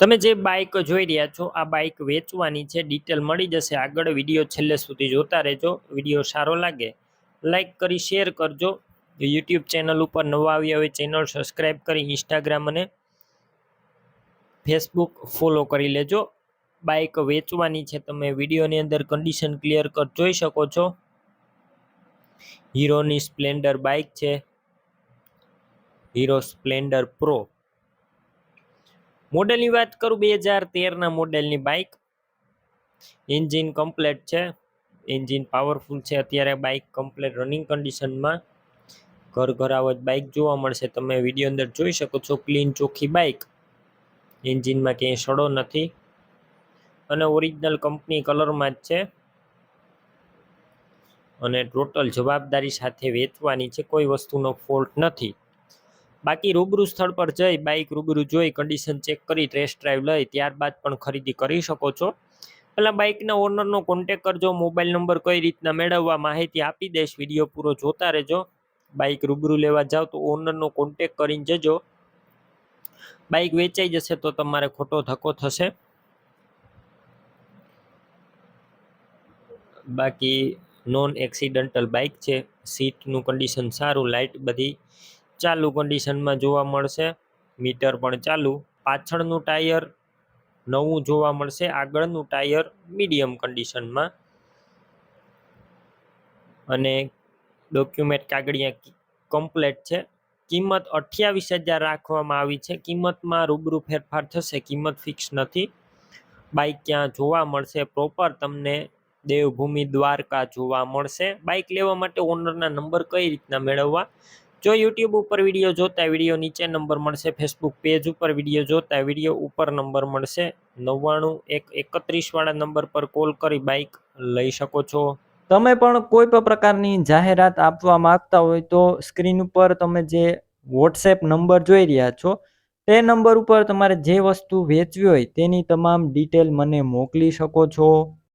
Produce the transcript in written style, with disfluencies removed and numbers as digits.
તમે જે બાઇક જોઈ રહ્યા છો આ બાઇક વેચવાની છે, ડિટેલ મળી જશે આગળ. વિડીયો છેલ્લે સુધી જોતા રહેજો. વિડીયો સારો લાગે લાઈક કરી શેર કરજો. યુટ્યુબ ચેનલ ઉપર નવા આવ્યા હોય ચેનલ સબસ્ક્રાઈબ કરી ઇન્સ્ટાગ્રામ અને ફેસબુક ફોલો કરી લેજો. બાઇક વેચવાની છે, તમે વિડીયોની અંદર કન્ડિશન ક્લિયર કટ જોઈ શકો છો. હીરોની સ્પ્લેન્ડર બાઇક છે, હીરો સ્પ્લેન્ડર પ્રો. મોડેલની વાત કરું 2013ના મોડેલની બાઇક. એન્જિન કમ્પ્લેટ છે, એન્જિન પાવરફુલ છે. અત્યારે બાઇક કમ્પ્લેટ રનિંગ કન્ડિશનમાં ઘર બાઇક જોવા મળશે. તમે વિડીયો અંદર જોઈ શકો છો, ક્લીન ચોખ્ખી બાઇક. એન્જિનમાં ક્યાંય સડો નથી અને ઓરિજિનલ કંપની કલરમાં જ છે અને ટોટલ જવાબદારી સાથે વેચવાની છે, કોઈ વસ્તુનો ફોલ્ટ નથી. બાકી રૂબરૂ સ્થળ પર જઈ બાઇક રૂબરૂ જોઈ કન્ડિશન ચેક કરી ટેસ્ટ ડ્રાઈવ લઈ ત્યારબાદ પણ ખરીદી કરી શકો છો. પહેલાં બાઇકના ઓનરનો કોન્ટેક કરજો. મોબાઈલ નંબર કઈ રીતના મેળવવા માહિતી આપી દઈશ, વિડીયો પૂરો જોતા રહેજો. બાઇક રૂબરૂ લેવા જાઓ તો ઓનરનો કોન્ટેક કરીને જજો. બાઇક વેચાઈ જશે તો તમારે ખોટો ધક્કો થશે. બાકી નોન એક્સિડન્ટલ બાઇક છે. સીટનું કન્ડિશન સારું, લાઇટ બધી ચાલુ કન્ડિશનમાં જોવા મળશે, મીટર પણ ચાલુ. પાછળનું ટાયર નવું જોવા મળશે, આગળનું ટાયર મીડિયમ કન્ડિશનમાં અને ડોક્યુમેન્ટ કાગળિયા કમ્પ્લેટ છે. કિંમત 28,000 રાખવામાં આવી છે. કિંમતમાં રૂબરૂ ફેરફાર થશે, કિંમત ફિક્સ નથી. બાઇક ક્યાં જોવા મળશે પ્રોપર તમને દેવભૂમિ દ્વારકા જોવા મળશે. બાઇક લેવા માટે ઓનરના નંબર કઈ રીતના મેળવવા, જો યુટ્યુબ ઉપર વિડીયો જોતા વિડીયો નીચે નંબર મળશે, ફેસબુક પેજ ઉપર વિડીયો જોતા વિડીયો ઉપર નંબર મળશે. 99-131 વાળા નંબર પર કોલ કરી બાઇક લઈ શકો છો. તમે પણ કોઈ પણ પ્રકારની જાહેરાત આપવા માંગતા હોય તો સ્ક્રીન ઉપર તમે જે વોટ્સએપ નંબર જોઈ રહ્યા છો તે નંબર ઉપર તમારે જે વસ્તુ વેચવી હોય તેની તમામ ડિટેલ મને મોકલી શકો છો.